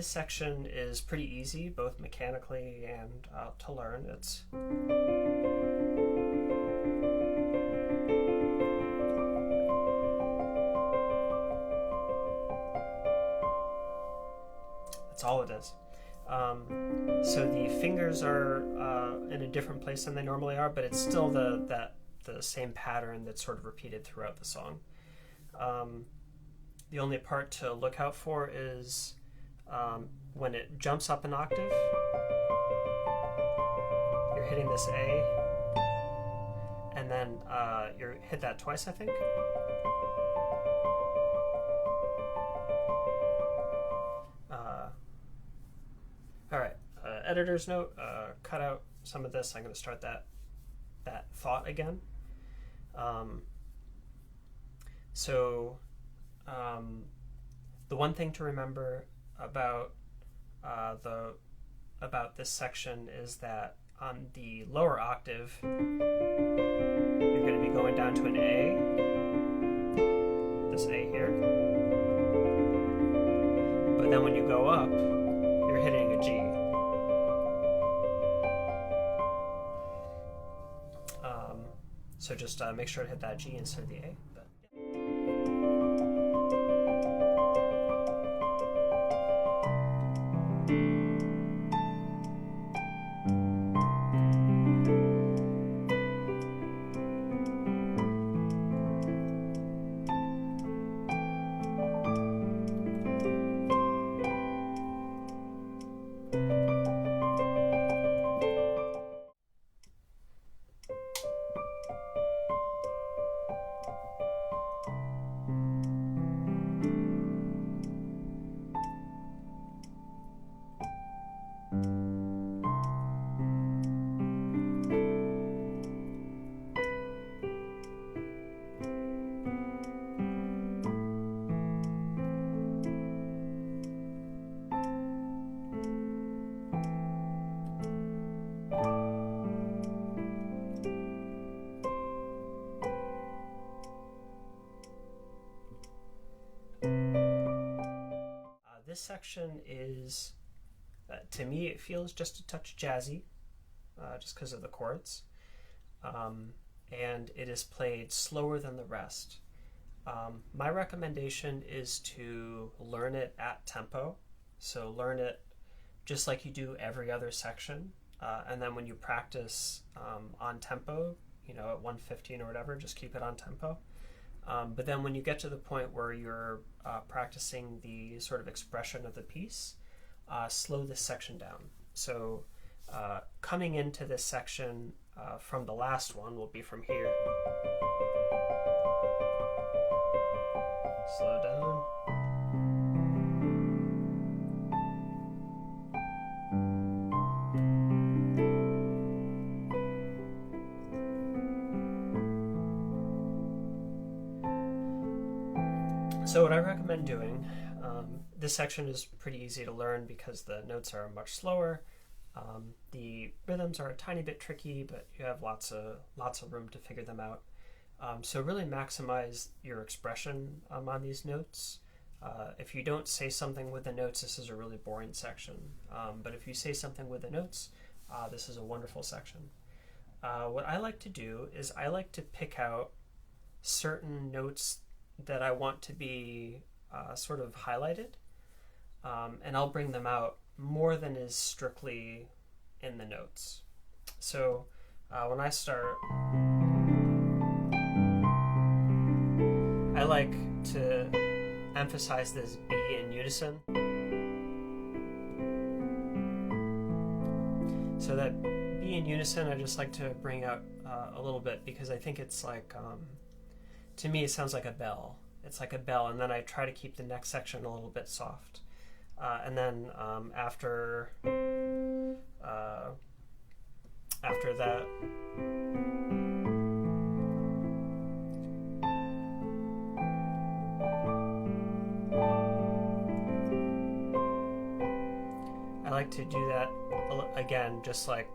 this section is pretty easy, both mechanically and to learn. It's that's all it is. So the fingers are in a different place than they normally are, but it's still the same pattern that's sort of repeated throughout the song. The only part to look out for is when it jumps up an octave, you're hitting this A, and then you hit that twice, I think. All right, editor's note, cut out some of this. I'm going to start that thought again. The one thing to remember about this section is that on the lower octave, you're going to be going down to an A, this A here. But then when you go up, you're hitting a G. So just make sure to hit that G instead of the A. This section is, to me, it feels just a touch jazzy, just because of the chords, and it is played slower than the rest. My recommendation is to learn it at tempo, so learn it just like you do every other section, and then when you practice on tempo, at 115 or whatever, just keep it on tempo. But then when you get to the point where you're practicing the sort of expression of the piece, slow this section down. So coming into this section from the last one will be from here. Slow down. So what I recommend doing, this section is pretty easy to learn because the notes are much slower. The rhythms are a tiny bit tricky, but you have lots of room to figure them out. So really maximize your expression on these notes. If you don't say something with the notes, this is a really boring section. But if you say something with the notes, this is a wonderful section. What I like to do is I like to pick out certain notes that I want to be sort of highlighted, and I'll bring them out more than is strictly in the notes. So when I start, I like to emphasize this B in unison. So that B in unison, I just like to bring out a little bit because I think it's like, to me it sounds like a bell. It's like a bell, and then I try to keep the next section a little bit soft. And then after that, I like to do that again, just like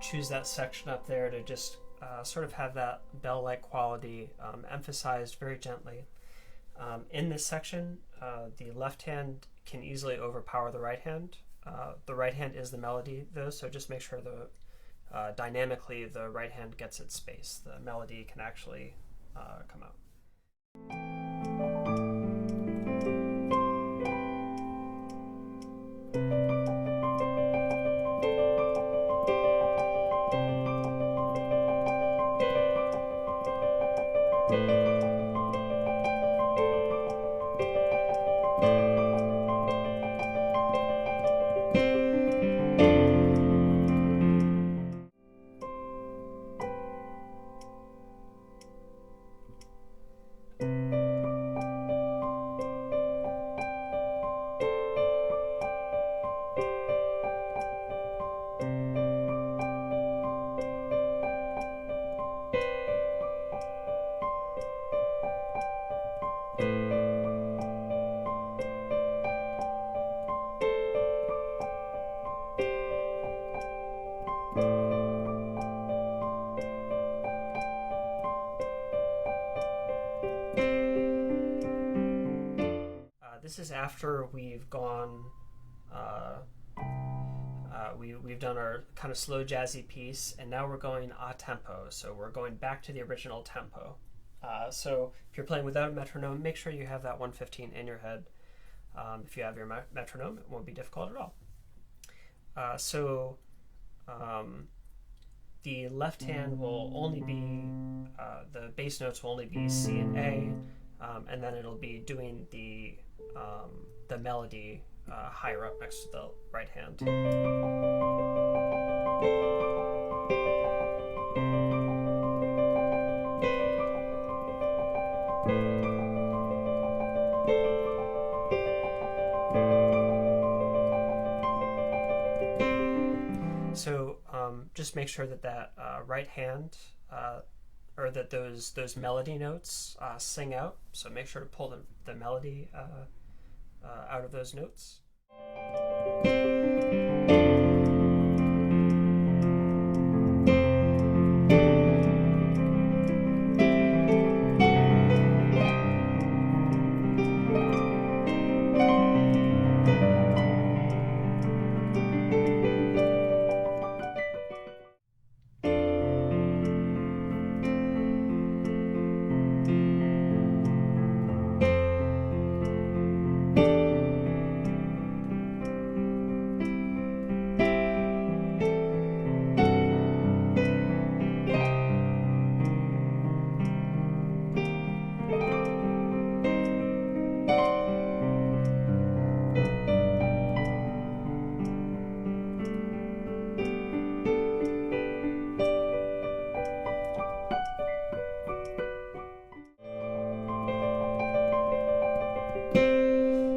choose that section up there to just sort of have that bell-like quality emphasized very gently. In this section, the left hand can easily overpower the right hand. The right hand is the melody though, so just make sure dynamically the right hand gets its space. The melody can actually come out. This is after we've gone, we've done our kind of slow jazzy piece, and now we're going a tempo. So we're going back to the original tempo. So if you're playing without a metronome, make sure you have that 115 in your head. If you have your metronome, it won't be difficult at all. The left hand will only be, the bass notes will only be C and A, and then it'll be doing the melody higher up next to the right hand. So just make sure that right hand, or that those melody notes sing out. So make sure to pull the melody out of those notes.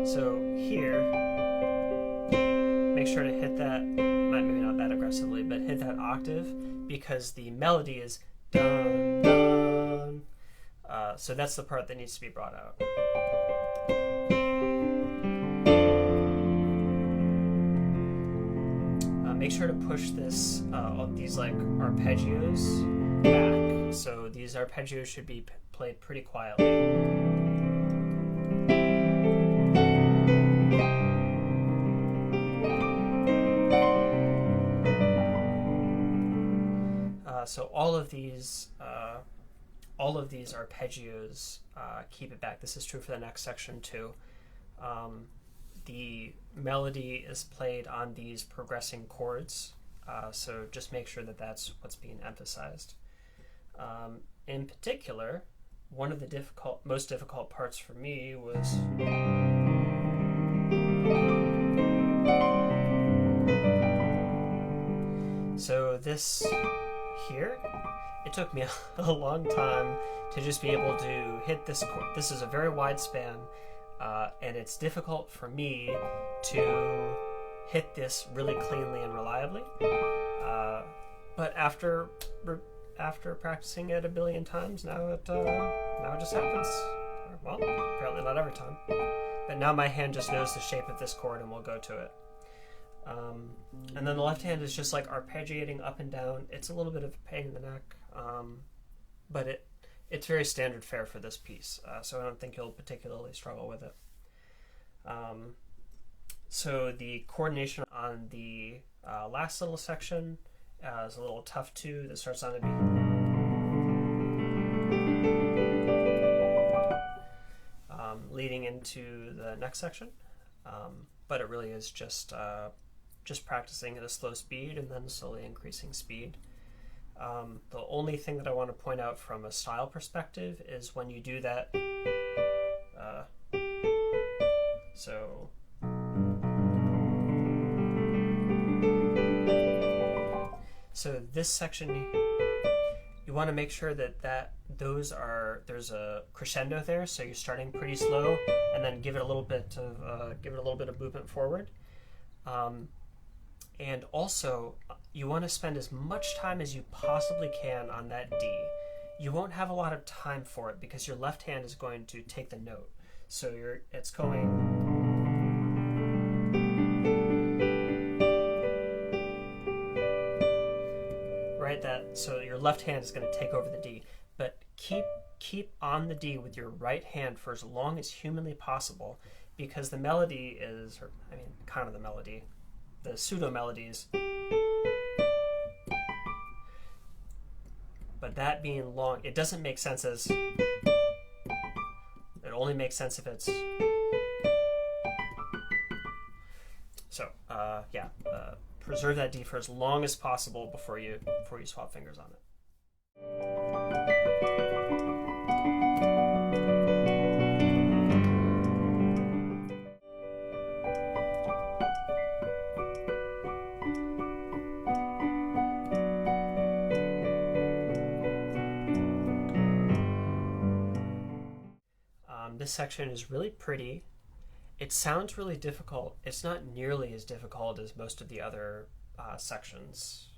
So here, make sure to hit that, maybe not that aggressively, but hit that octave, because the melody is dun, dun. So that's the part that needs to be brought out. Make sure to push these like arpeggios back. So these arpeggios should be played pretty quietly. So all of these arpeggios keep it back. This is true for the next section too. The melody is played on these progressing chords, so just make sure that that's what's being emphasized. In particular, one of the most difficult parts for me was so this here. It took me a long time to just be able to hit this chord. This is a very wide span, and it's difficult for me to hit this really cleanly and reliably. But after practicing it a billion times, now it just happens. Well, apparently not every time. But now my hand just knows the shape of this chord and will go to it. And then the left hand is just like arpeggiating up and down. It's a little bit of a pain in the neck, but it's very standard fare for this piece, so I don't think you'll particularly struggle with it. So the coordination on the last little section is a little tough too. That starts on a B. Leading into the next section, but it really is just practicing at a slow speed and then slowly increasing speed. The only thing that I want to point out from a style perspective is when you do that. So this section, you want to make sure that there's a crescendo there. So you're starting pretty slow and then give it a little bit of movement forward. And also, you want to spend as much time as you possibly can on that D. You won't have a lot of time for it because your left hand is going to take the note. So it's going. Right, so your left hand is going to take over the D, but keep on the D with your right hand for as long as humanly possible, because the melody is, kind of the melody, the pseudo melodies, but that being long, it doesn't make sense as, it only makes sense if it's, so preserve that D for as long as possible before you swap fingers on it. This section is really pretty. It sounds really difficult. It's not nearly as difficult as most of the other sections.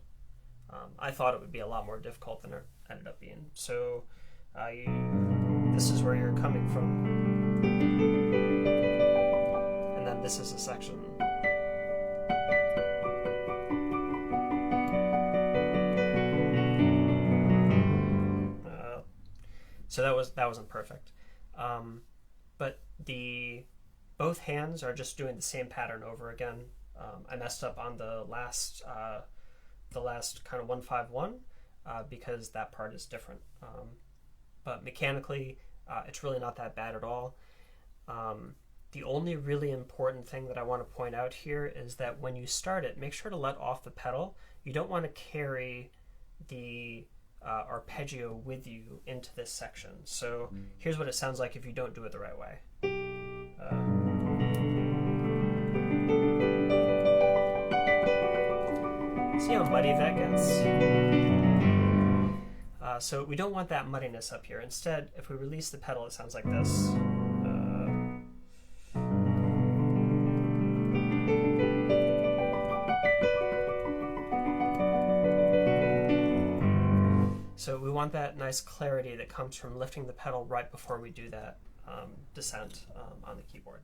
I thought it would be a lot more difficult than it ended up being. So this is where you're coming from. And then this is a section. So that wasn't perfect. But both hands are just doing the same pattern over again. I messed up on the last kind of 1-5-1 because that part is different. But mechanically, it's really not that bad at all. The only really important thing that I want to point out here is that when you start it, make sure to let off the pedal. You don't want to carry the arpeggio with you into this section. So here's what it sounds like if you don't do it the right way. See how muddy that gets? So we don't want that muddiness up here. Instead, if we release the pedal, it sounds like this. So we want that nice clarity that comes from lifting the pedal right before we do that descent on the keyboard.